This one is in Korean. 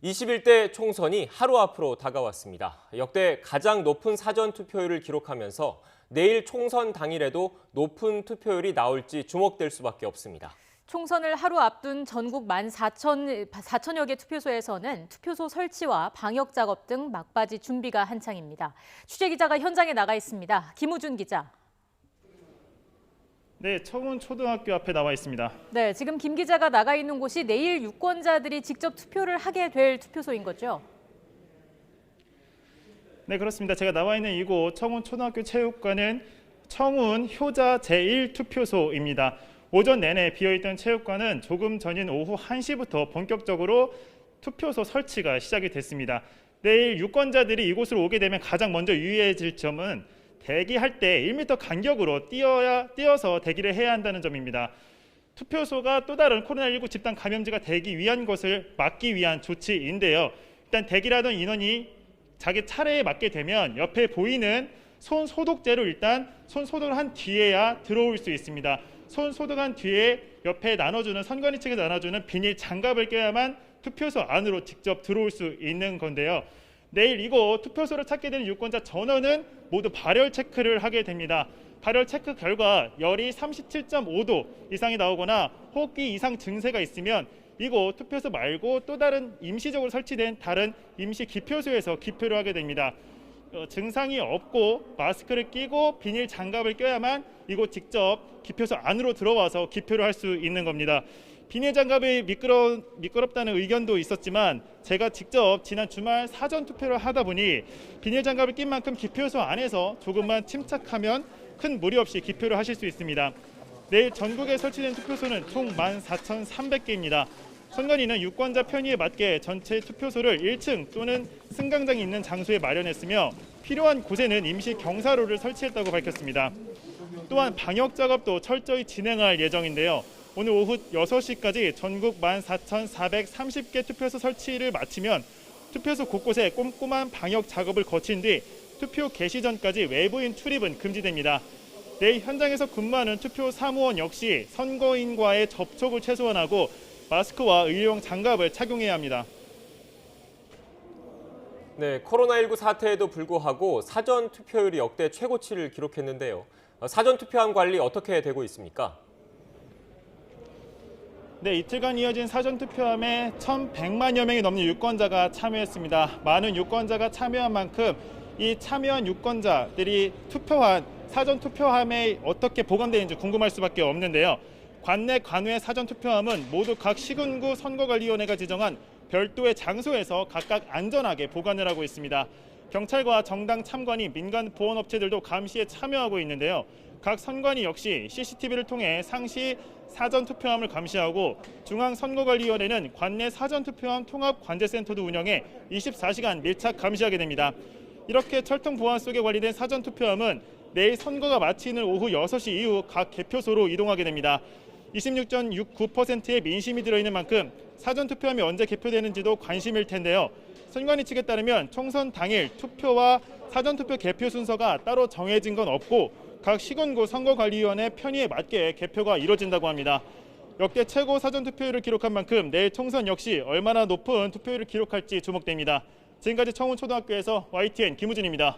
21대 총선이 하루 앞으로 다가왔습니다. 역대 가장 높은 사전 투표율을 기록하면서 내일 총선 당일에도 높은 투표율이 나올지 주목될 수밖에 없습니다. 총선을 하루 앞둔 전국 14,000여 개 투표소에서는 투표소 설치와 방역 작업 등 막바지 준비가 한창입니다. 취재기자가 현장에 나가 있습니다. 김우준 기자. 네, 청운초등학교 앞에 나와 있습니다. 네, 지금 김 기자가 나가 있는 곳이 내일 유권자들이 직접 투표를 하게 될 투표소인 거죠? 네, 그렇습니다. 제가 나와 있는 이곳 청운초등학교 체육관은 청운 효자 제1투표소입니다. 오전 내내 비어있던 체육관은 조금 전인 오후 1시부터 본격적으로 투표소 설치가 시작이 됐습니다. 내일 유권자들이 이곳으로 오게 되면 가장 먼저 유의해질 점은 대기할 때 1m 간격으로 뛰어서 대기를 해야 한다는 점입니다. 투표소가 또 다른 코로나19 집단 감염자가 되기 위한 것을 막기 위한 조치인데요. 일단 대기를 하던 인원이 자기 차례에 맞게 되면 옆에 보이는 손 소독제로 일단 손 소독을 한 뒤에야 들어올 수 있습니다. 손 소독한 뒤에 옆에 나눠주는 선관위 측에서 나눠주는 비닐 장갑을 껴야만 투표소 안으로 직접 들어올 수 있는 건데요. 내일 이곳 투표소를 찾게 되는 유권자 전원은 모두 발열 체크를 하게 됩니다. 발열 체크 결과 열이 37.5도 이상이 나오거나 호흡기 이상 증세가 있으면 이곳 투표소 말고 또 다른 임시적으로 설치된 다른 임시 기표소에서 기표를 하게 됩니다. 증상이 없고 마스크를 끼고 비닐 장갑을 껴야만 이곳 직접 기표소 안으로 들어와서 기표를 할 수 있는 겁니다. 비닐 장갑이 미끄럽다는 의견도 있었지만 제가 직접 지난 주말 사전 투표를 하다 보니 비닐 장갑을 낀 만큼 기표소 안에서 조금만 침착하면 큰 무리 없이 기표를 하실 수 있습니다. 내일 전국에 설치된 투표소는 총 14,300개입니다. 선관위는 유권자 편의에 맞게 전체 투표소를 1층 또는 승강장이 있는 장소에 마련했으며 필요한 곳에는 임시 경사로를 설치했다고 밝혔습니다. 또한 방역 작업도 철저히 진행할 예정인데요. 오늘 오후 6시까지 전국 14,430개 투표소 설치를 마치면 투표소 곳곳에 꼼꼼한 방역 작업을 거친 뒤 투표 개시 전까지 외부인 출입은 금지됩니다. 내일 현장에서 근무하는 투표 사무원 역시 선거인과의 접촉을 최소화하고 마스크와 의료용 장갑을 착용해야 합니다. 네, 코로나19 사태에도 불구하고 사전 투표율이 역대 최고치를 기록했는데요. 사전 투표함 관리 어떻게 되고 있습니까? 네, 이틀간 이어진 사전투표함에 1,100만여 명이 넘는 유권자가 참여했습니다. 많은 유권자가 참여한 만큼 이 참여한 유권자들이 투표한 사전투표함에 어떻게 보관되는지 궁금할 수밖에 없는데요. 관내 관외 사전투표함은 모두 각 시군구 선거관리위원회가 지정한 별도의 장소에서 각각 안전하게 보관을 하고 있습니다. 경찰과 정당 참관인, 민간 보안업체들도 감시에 참여하고 있는데요. 각 선관위 역시 CCTV를 통해 상시 사전투표함을 감시하고 중앙선거관리위원회는 관내 사전투표함 통합관제센터도 운영해 24시간 밀착 감시하게 됩니다. 이렇게 철통 보안 속에 관리된 사전투표함은 내일 선거가 마치는 오후 6시 이후 각 개표소로 이동하게 됩니다. 26.69%의 민심이 들어있는 만큼 사전투표함이 언제 개표되는지도 관심일 텐데요. 선관위 측에 따르면 총선 당일 투표와 사전투표 개표 순서가 따로 정해진 건 없고 각 시군구 선거관리위원회 편의에 맞게 개표가 이뤄진다고 합니다. 역대 최고 사전투표율을 기록한 만큼 내일 총선 역시 얼마나 높은 투표율을 기록할지 주목됩니다. 지금까지 청운초등학교에서 YTN 김우준입니다.